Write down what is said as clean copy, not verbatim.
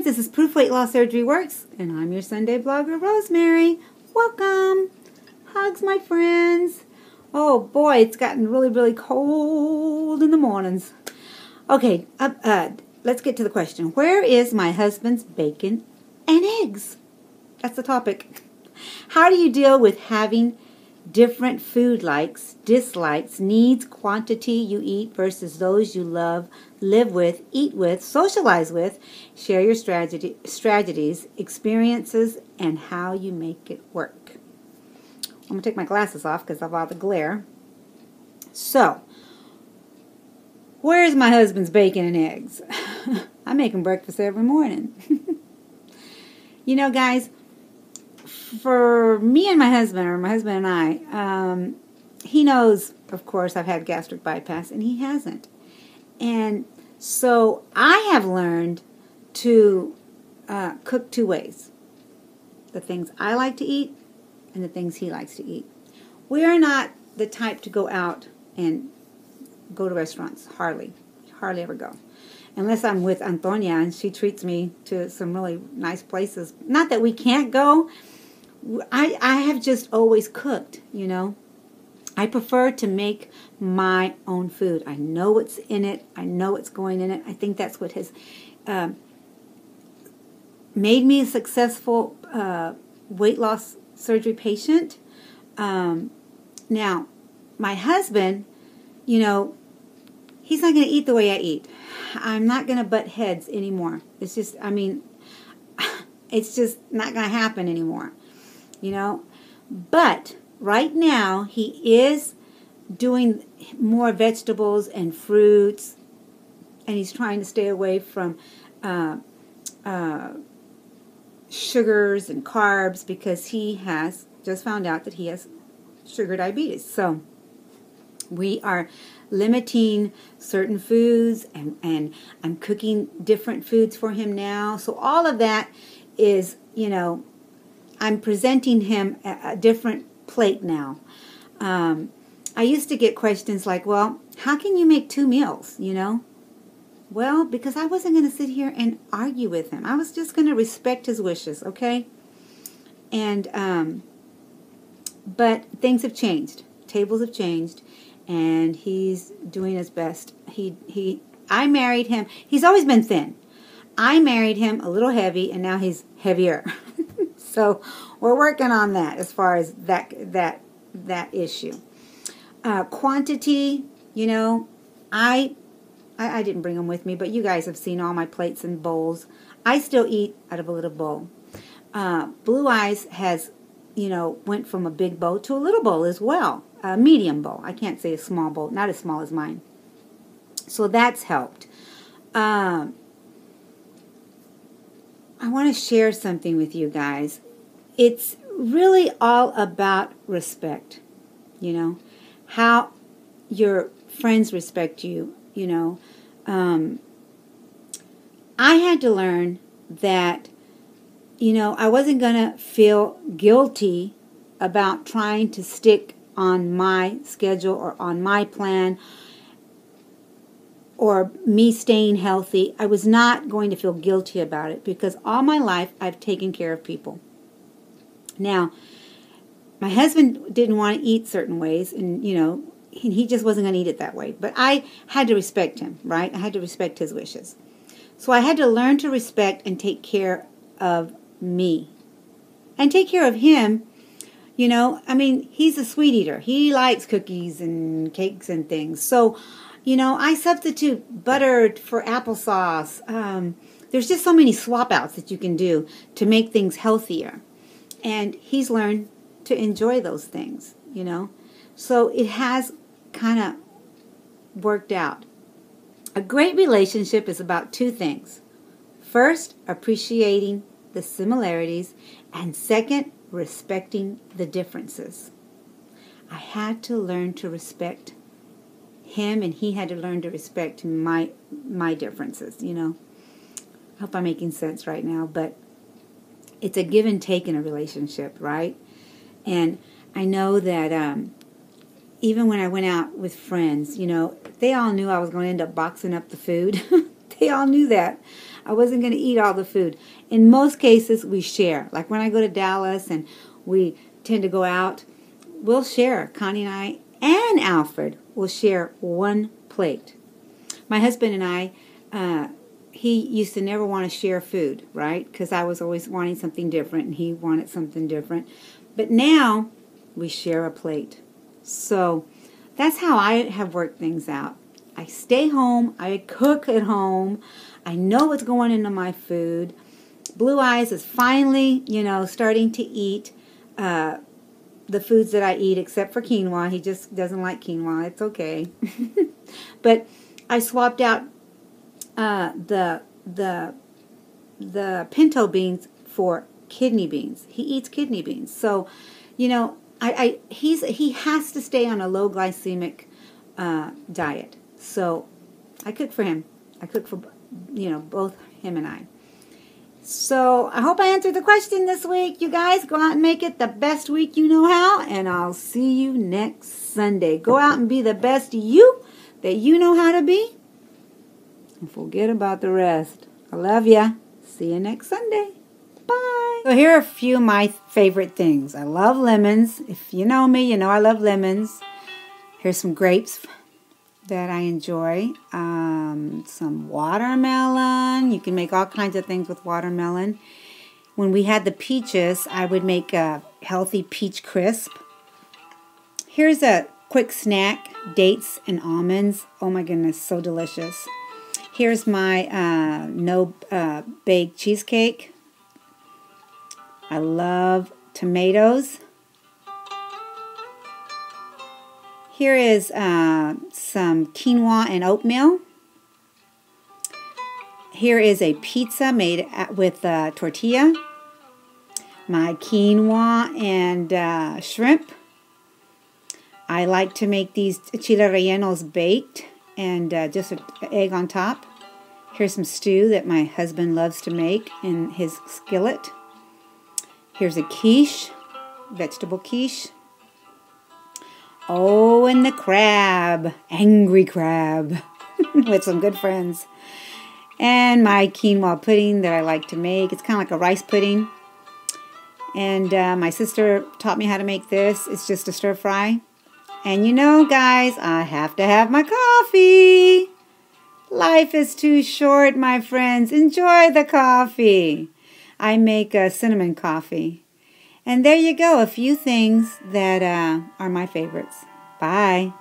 friends, this is Proof Weight Loss Surgery Works, and I'm your Sunday blogger, Rosemary. Welcome. Hugs, my friends. Oh boy, it's gotten really cold in the mornings. Okay, let's get to the question. Where is my husband's bacon and eggs? That's the topic. How do you deal with having different food likes, dislikes, needs, quantity you eat versus those you love, live with, eat with, socialize with? Share your strategies, experiences, and how you make it work. I'm going to take my glasses off because of all the glare. So, where's my husband's bacon and eggs? I make him breakfast every morning. You know, guys, for me and my husband, or my husband and I, he knows, of course, I've had gastric bypass, and he hasn't. And so I have learned to cook two ways. The things I like to eat and the things he likes to eat. We are not the type to go out and go to restaurants. Hardly ever go. Unless I'm with Antonia and she treats me to some really nice places. Not that we can't go. I have just always cooked, you know. I prefer to make my own food. I know what's in it. I know what's going in it. I think that's what has made me a successful weight loss surgery patient. Now, my husband, you know, he's not going to eat the way I eat. I'm not going to butt heads anymore. It's just, I mean, it's just not going to happen anymore. You know, but right now he is doing more vegetables and fruits, and he's trying to stay away from sugars and carbs because he has just found out that he has sugar diabetes. So we are limiting certain foods, and I'm cooking different foods for him now. So all of that is, you know, I'm presenting him a different plate now. I used to get questions like, well, how can you make 2 meals, you know? Well, because I wasn't going to sit here and argue with him. I was just going to respect his wishes, okay? And, but things have changed. Tables have changed, and he's doing his best. I married him. He's always been thin. I married him a little heavy, and now he's heavier. So we're working on that as far as that issue. Quantity, you know, I didn't bring them with me, but you guys have seen all my plates and bowls. I still eat out of a little bowl. Blue Eyes has, you know, went from a big bowl to a little bowl as well. A medium bowl. I can't say a small bowl, not as small as mine. So that's helped. I want to share something with you guys. It's really all about respect, you know, how your friends respect you, you know. I had to learn that, you know, I wasn't going to feel guilty about trying to stick on my schedule or on my plan, or me staying healthy. I was not going to feel guilty about it because all my life I've taken care of people. Now, my husband didn't want to eat certain ways, and, you know, he just wasn't going to eat it that way. But I had to respect him, right? I had to respect his wishes. So I had to learn to respect and take care of me. And take care of him, you know. I mean, he's a sweet eater. He likes cookies and cakes and things. So, you know, I substitute butter for applesauce. There's just so many swap outs that you can do to make things healthier. And he's learned to enjoy those things, you know. So it has kind of worked out. A great relationship is about 2 things. First, appreciating the similarities. And second, respecting the differences. I had to learn to respect him, and he had to learn to respect my differences, you know. I hope I'm making sense right now, but it's a give and take in a relationship, right? And I know that even when I went out with friends, you know, they all knew I was going to end up boxing up the food. They all knew that. I wasn't going to eat all the food. In most cases, we share. Like when I go to Dallas and we tend to go out, we'll share. Connie and I and Alfred will share one plate. My husband and I, he used to never want to share food, right? Because I was always wanting something different and he wanted something different. But now we share a plate. So that's how I have worked things out. I stay home. I cook at home. I know what's going into my food. Blue Eyes is finally, starting to eat the foods that I eat, except for quinoa. He just doesn't like quinoa. It's okay. But I swapped out the pinto beans for kidney beans. He eats kidney beans. So, he has to stay on a low glycemic diet. So I cook for him. I cook for, both him and I. So I hope I answered the question this week. You guys go out and make it the best week you know how, and I'll see you next Sunday. Go out and be the best you that you know how to be, and forget about the rest. I love ya. See you next Sunday. Bye. So here are a few of my favorite things. I love lemons. If you know me, you know I love lemons. Here's some grapes that I enjoy. Some watermelon. You can make all kinds of things with watermelon. When we had the peaches, I would make a healthy peach crisp. Here's a quick snack, dates and almonds. Oh my goodness, so delicious. Here's my no-bake cheesecake. I love tomatoes. Here is some quinoa and oatmeal. Here is a pizza made with tortilla. My quinoa and shrimp. I like to make these chile rellenos baked and just an egg on top. Here's some stew that my husband loves to make in his skillet. Here's a quiche, vegetable quiche. Oh, and the crab, angry crab, with some good friends. And my quinoa pudding that I like to make. It's kind of like a rice pudding. And my sister taught me how to make this. It's just a stir fry. And guys, I have to have my coffee. Life is too short, my friends. Enjoy the coffee. I make a cinnamon coffee. And there you go, a few things that are my favorites. Bye.